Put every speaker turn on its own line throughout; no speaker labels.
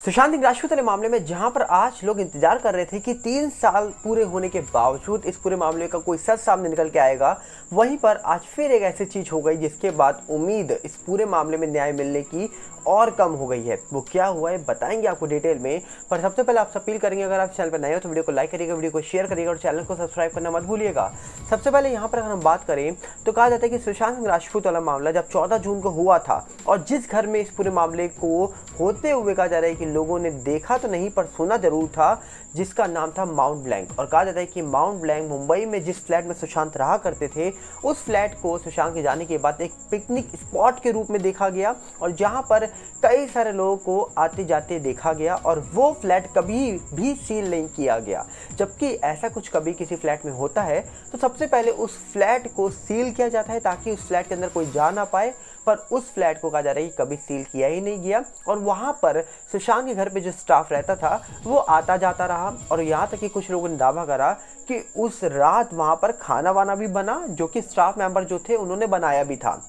सुशांत सिंह राजपूत वाले मामले में जहां पर आज लोग इंतजार कर रहे थे कि 3 साल पूरे होने के बावजूद इस पूरे मामले का कोई सच सामने निकल के आएगा, वहीं पर आज फिर एक ऐसी चीज हो गई जिसके बाद उम्मीद इस पूरे मामले में न्याय मिलने की और कम हो गई है। वो क्या हुआ है बताएंगे आपको डिटेल में। पर सबसे पहले आपसे अपील करेंगे, अगर आप चैनल पर नए हो तो वीडियो को लाइक करिएगा, वीडियो को शेयर करिएगा और चैनल को सब्सक्राइब करना मत भूलिएगा। सबसे पहले यहाँ पर अगर हम बात करें तो कहा जाता है कि सुशांत सिंह राजपूत वाला मामला जब 14 जून को हुआ था और जिस घर में इस पूरे मामले को होते हुए कहा जा रहा है कि लोगों ने देखा तो नहीं पर सुना जरूर था, जिसका नाम था माउंट ब्लैंक। और कहा जाता है कि माउंट ब्लैंक मुंबई में जिस फ्लैट में सुशांत रहा करते थे, उस फ्लैट को सुशांत के जाने के बाद एक पिकनिक स्पॉट के रूप में देखा गया और जहां पर कई सारे लोगों को आते जाते देखा गया और वो फ्लैट कभी भी सील नहीं किया गया। जबकि ऐसा कुछ कभी किसी फ्लैट में होता है तो सबसे पहले उस फ्लैट को सील किया जाता है ताकि उस फ्लैट के अंदर कोई जा ना पाए, पर उस फ्लैट को कहा जा रहा है कि कभी सील किया ही नहीं गया और वहां पर सुशांत के घर पे जो स्टाफ रहता था वो आता जाता रहा। और यहाँ तक कि कुछ लोगों ने दावा करा कि उस रात वहां पर खाना वाना भी बना, जो कि स्टाफ मेंबर जो थे उन्होंने बनाया भी था।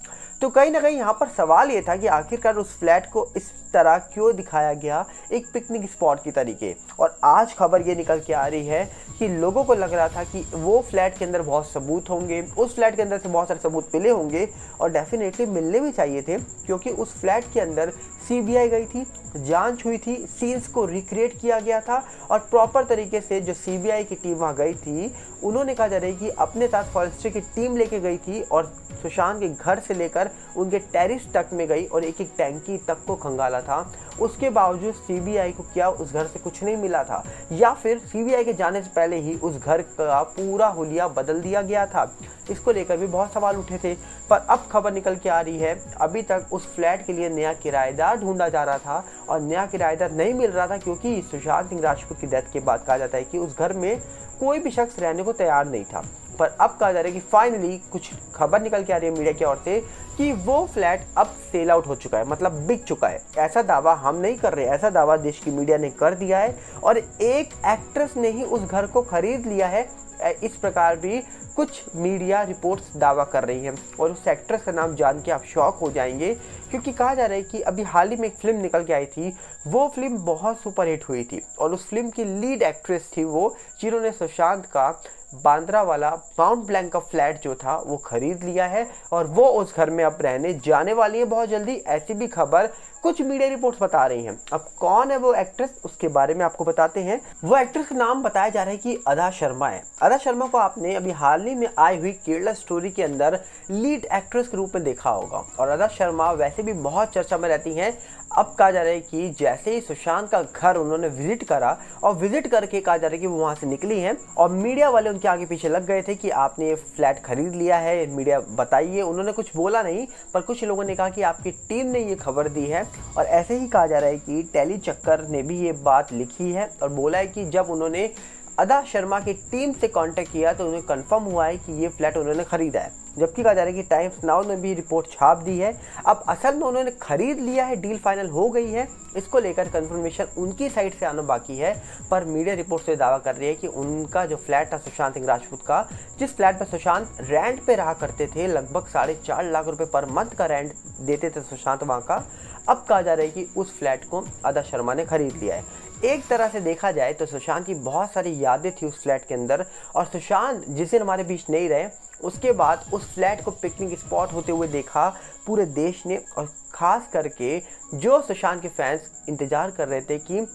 तो कहीं ना कहीं यहाँ पर सवाल ये था कि आखिरकार उस फ्लैट को इस तरह क्यों दिखाया गया, एक पिकनिक स्पॉट की तरीके। और आज खबर ये निकल के आ रही है कि लोगों को लग रहा था कि वो फ्लैट के अंदर बहुत सबूत होंगे, उस फ्लैट के अंदर से बहुत सारे सबूत मिले होंगे और डेफिनेटली मिलने भी चाहिए थे, क्योंकि उस फ्लैट के अंदर सीबीआई गई थी, जांच हुई थी, सीन्स को रिक्रिएट किया गया था और प्रॉपर तरीके से जो सीबीआई की टीम वहाँ गई थी, उन्होंने कहा जा रहा है कि अपने साथ फॉरेंसिक की टीम लेके गई थी और सुशांत के घर से लेकर उनके टेरिस तक में गई और एक एक टैंकी तक को खंगाला था। उसके बावजूद सीबीआई को क्या उस घर से कुछ नहीं मिला था, या फिर सीबीआई के जाने से पहले ही उस घर का पूरा हुलिया बदल दिया गया था? इसको लेकर भी बहुत सवाल उठे थे। पर अब खबर निकल के आ रही है, अभी तक उस फ्लैट के लिए नया किराएदार ढूंढा जा रहा था और नया किराएदार नहीं मिल रहा था, क्योंकि सुशांत सिंह राजपूत की डेथ के बाद कहा जाता है कि उस घर में कोई भी शख्स रहने को तैयार नहीं था। पर अब कहा जा रहा है कि फाइनली कुछ खबर निकल के आ रही है मीडिया की ओर से कि वो फ्लैट अब सेल आउट हो चुका है, मतलब बिक चुका है। ऐसा दावा हम नहीं कर रहे, ऐसा दावा देश की मीडिया ने कर दिया है और एक एक्ट्रेस ने ही उस घर को खरीद लिया है। इस प्रकार भी कुछ मीडिया रिपोर्ट्स दावा कर रही हैं और उस एक्ट्रेस का नाम जान के आप शॉक हो जाएंगे, क्योंकि कहा जा रहा है कि अभी हाल ही में एक फिल्म निकल के आई थी, वो फिल्म बहुत सुपरहिट हुई थी और उस फिल्म की लीड एक्ट्रेस थी वो, जिन्होंने सुशांत का बांद्रा वाला माउंट ब्लैंक का फ्लैट जो था वो खरीद लिया है और वो उस घर में अब रहने जाने वाली है बहुत जल्दी। ऐसी भी खबर कुछ मीडिया रिपोर्ट्स बता रही हैं। अब कौन है वो एक्ट्रेस, उसके बारे में आपको बताते हैं। वो एक्ट्रेस का नाम बताया जा रहा है कि अदा शर्मा है। अदा शर्मा को आपने अभी हाल ही में आई हुई केरला स्टोरी के अंदर लीड एक्ट्रेस के रूप में देखा होगा और अदा शर्मा वैसे भी बहुत चर्चा में रहती हैं। अब कहा जा रहा है कि जैसे ही सुशांत का घर उन्होंने विजिट करा और विजिट करके कहा जा रहा है कि वो वहां से निकली हैं और मीडिया वाले उनके आगे पीछे लग गए थे कि आपने ये फ्लैट खरीद लिया है, मीडिया बताइए। उन्होंने कुछ बोला नहीं, पर कुछ लोगों ने कहा कि आपकी टीम ने ये खबर दी है। और ऐसे ही कहा जा रहा है कि टेली चक्कर ने भी ये बात लिखी है और बोला है कि जब उन्होंने अदा शर्मा की टीम से कांटेक्ट किया तो उन्हें कंफर्म हुआ है कि ये फ्लैट उन्होंने खरीदा है। जबकि कहा जा रहा है कि टाइम्स नाउ ने भी रिपोर्ट छाप दी है। अब असल में उन्होंने खरीद लिया है, डील फाइनल हो गई है, इसको लेकर कंफर्मेशन उनकी साइड से आना बाकी है। पर मीडिया रिपोर्ट से दावा कर रही है कि उनका जो फ्लैट था सुशांत सिंह राजपूत का, जिस फ्लैट पर सुशांत रेंट पे रहा करते थे, लगभग 4.5 लाख रुपए पर मंथ का रेंट देते थे सुशांत वहाँ का, अब कहा जा रहा है कि उस फ्लैट को अदा शर्मा ने खरीद लिया है। एक तरह से देखा जाए तो सुशांत की बहुत सारी यादें थी उस फ्लैट के अंदर और सुशांत जिस दिन हमारे बीच नहीं रहे उसके बाद उस फ्लैट को पिकनिक स्पॉट होते हुए देखा पूरे देश ने। और ख़ास करके जो सुशांत के फैंस इंतज़ार कर रहे थे कि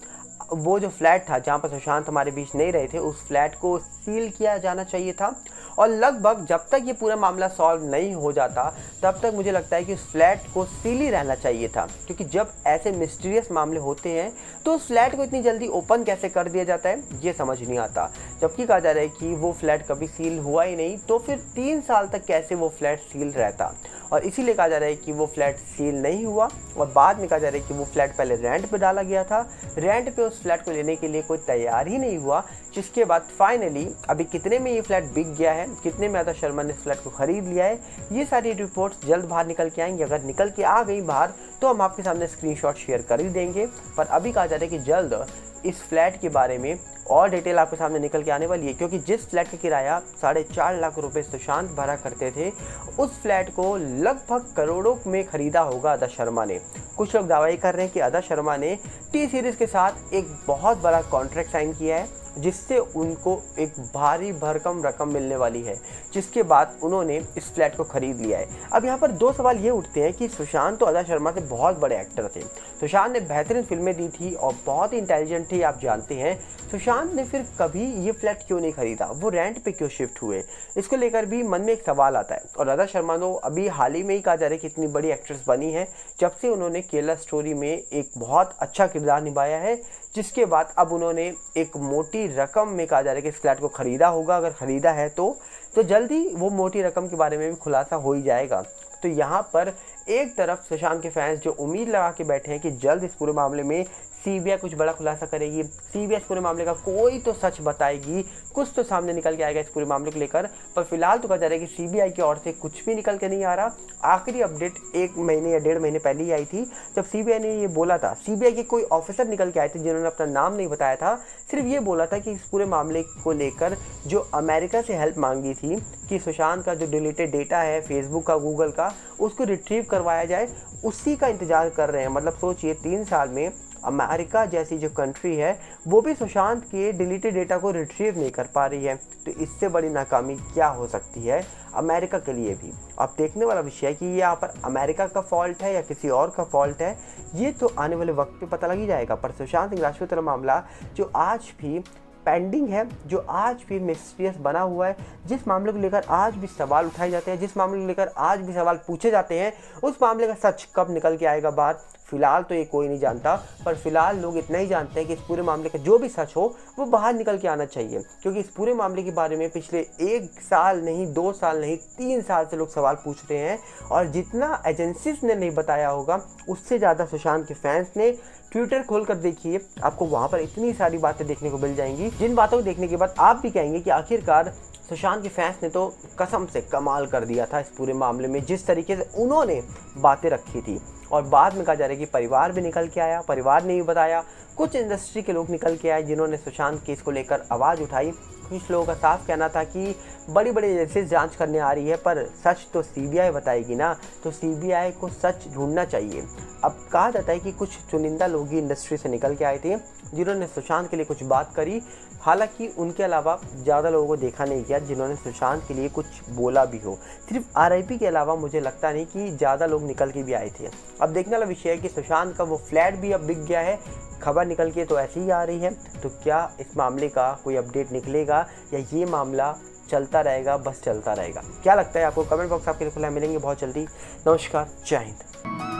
वो जो फ्लैट था जहाँ पर सुशांत हमारे बीच नहीं रहे थे, उस फ्लैट को सील किया जाना चाहिए था। और लगभग जब तक ये पूरा मामला सॉल्व नहीं हो जाता तब तक मुझे लगता है कि उस फ्लैट को सील ही रहना चाहिए था, क्योंकि जब ऐसे मिस्टीरियस मामले होते हैं तो उस फ्लैट को इतनी जल्दी ओपन कैसे कर दिया जाता है ये समझ नहीं आता। जबकि कहा जा रहा है कि वो फ्लैट कभी सील हुआ ही नहीं, तो फिर 3 साल तक कैसे वो फ्लैट सील रहता। और इसीलिए कहा जा रहा है कि वो फ्लैट सील नहीं हुआ और बाद में कहा जा रहा है कि वो फ्लैट पहले रेंट पे डाला गया था, रेंट पे उस फ्लैट को लेने के लिए कोई तैयार ही नहीं हुआ, जिसके बाद फाइनली अभी कितने में ये फ्लैट बिक गया है, कितने में अदा शर्मा ने इस फ्लैट को खरीद लिया है, ये सारी रिपोर्ट्स जल्द बाहर निकल के आएंगी। अगर निकल के आ गई बाहर तो हम आपके सामने स्क्रीनशॉट शेयर कर ही देंगे। पर अभी कहा जा रहा है कि जल्द इस फ्लैट के बारे में और डिटेल आपके सामने निकल के आने वाली है, क्योंकि जिस फ्लैट का किराया 4.5 लाख रुपए सुशांत भरा करते थे, उस फ्लैट को लगभग करोड़ों में खरीदा होगा अदा शर्मा ने। कुछ लोग दावा कर रहे हैं कि अदा शर्मा ने टी सीरीज़ के साथ एक बहुत बड़ा कॉन्ट्रैक्ट साइन किया है, जिससे उनको एक भारी भरकम रकम मिलने वाली है, जिसके बाद उन्होंने इस फ्लैट को खरीद लिया है। अब यहाँ पर दो सवाल ये उठते हैं कि सुशांत तो अदा शर्मा से बहुत बड़े एक्टर थे, सुशांत ने बेहतरीन फिल्में दी थी और बहुत ही इंटेलिजेंट थे, आप जानते हैं। सुशांत ने फिर कभी ये फ्लैट क्यों नहीं खरीदा, वो रेंट पे क्यों शिफ्ट हुए, इसको लेकर भी मन में एक सवाल आता है। और अदा शर्मा तो अभी हाल ही में ही कहा जा रहा है कि इतनी बड़ी एक्ट्रेस बनी है जब से उन्होंने केरला स्टोरी में एक बहुत अच्छा किरदार निभाया है, जिसके बाद अब उन्होंने एक मोटी रकम में कहा जा रहा है कि इस फ्लैट को खरीदा होगा। अगर खरीदा है तो जल्दी वो मोटी रकम के बारे में भी खुलासा हो ही जाएगा। तो यहाँ पर एक तरफ सुशांत के फैंस जो उम्मीद लगा के बैठे हैं कि जल्द इस पूरे मामले में सीबीआई कुछ बड़ा खुलासा करेगी, सीबीआई इस पूरे मामले का कोई तो सच बताएगी, कुछ तो सामने निकल के आएगा इस पूरे मामले को लेकर। पर फिलहाल तो कहा जा रहा है कि सीबीआई की ओर से कुछ भी निकल के नहीं आ रहा। आखिरी अपडेट 1 महीने या 1.5 महीने पहले ही आई थी, जब सीबीआई ने ये बोला था, सीबीआई के कोई ऑफिसर निकल के आए थे जिन्होंने अपना नाम नहीं बताया था, सिर्फ ये बोला था कि इस पूरे मामले को लेकर जो अमेरिका से हेल्प मांगी थी कि सुशांत का जो डिलीटेड डेटा है फेसबुक का, गूगल का, उसको रिट्रीव करवाया जाए, उसी का इंतजार कर रहे हैं। मतलब सोचिए 3 साल में अमेरिका जैसी जो कंट्री है वो भी सुशांत के डिलीटेड डेटा को रिट्रीव नहीं कर पा रही है, तो इससे बड़ी नाकामी क्या हो सकती है अमेरिका के लिए भी। अब देखने वाला विषय है कि ये यहाँ पर अमेरिका का फॉल्ट है या किसी और का फॉल्ट है, ये तो आने वाले वक्त पे पता लग ही जाएगा। पर सुशांत सिंह राजपूत वाला मामला जो आज भी पेंडिंग है, जो आज भी मिस्टीरियस बना हुआ है, जिस मामले को लेकर आज भी सवाल उठाए जाते हैं, जिस मामले को लेकर आज भी सवाल पूछे जाते हैं, उस मामले का सच कब निकल के आएगा बाहर, फिलहाल तो ये कोई नहीं जानता। पर फिलहाल लोग इतना ही जानते हैं कि इस पूरे मामले का जो भी सच हो वो बाहर निकल के आना चाहिए, क्योंकि इस पूरे मामले के बारे में पिछले 1 साल नहीं, 2 साल नहीं, 3 साल से लोग सवाल पूछ रहे हैं। और जितना एजेंसीज ने नहीं बताया होगा, उससे ज़्यादा सुशांत के फैंस ने ट्विटर खोलकर देखिए, आपको वहाँ पर इतनी सारी बातें देखने को मिल जाएंगी, जिन बातों को देखने के बाद आप भी कहेंगे कि आखिरकार सुशांत के फैंस ने तो कसम से कमाल कर दिया था इस पूरे मामले में, जिस तरीके से उन्होंने बातें रखी थी। और बाद में कहा जा रहा है कि परिवार भी निकल के आया, परिवार ने भी बताया, कुछ इंडस्ट्री के लोग निकल के आए जिन्होंने सुशांत केस को लेकर आवाज़ उठाई। कुछ लोगों का साफ कहना था कि बड़ी बड़ी एजेंसीज जांच करने आ रही है, पर सच तो सीबीआई बताएगी ना, तो सीबीआई को सच ढूंढना चाहिए। अब कहा जाता है कि कुछ चुनिंदा लोग ही इंडस्ट्री से निकल के आए थे जिन्होंने सुशांत के लिए कुछ बात करी, हालांकि उनके अलावा ज़्यादा लोगों को देखा नहीं गया जिन्होंने सुशांत के लिए कुछ बोला भी हो। सिर्फ आरआईपी के अलावा मुझे लगता नहीं कि ज़्यादा लोग निकल के भी आए थे। अब देखने वाला विषय है कि सुशांत का वो फ्लैट भी अब बिक गया है, खबर निकल के तो ऐसी ही आ रही है। तो क्या इस मामले का कोई अपडेट निकलेगा या ये मामला चलता रहेगा, बस चलता रहेगा? क्या लगता है आपको? कमेंट बॉक्स आपके लिए खुला है, मिलेंगे बहुत जल्दी। नमस्कार, जय हिंद।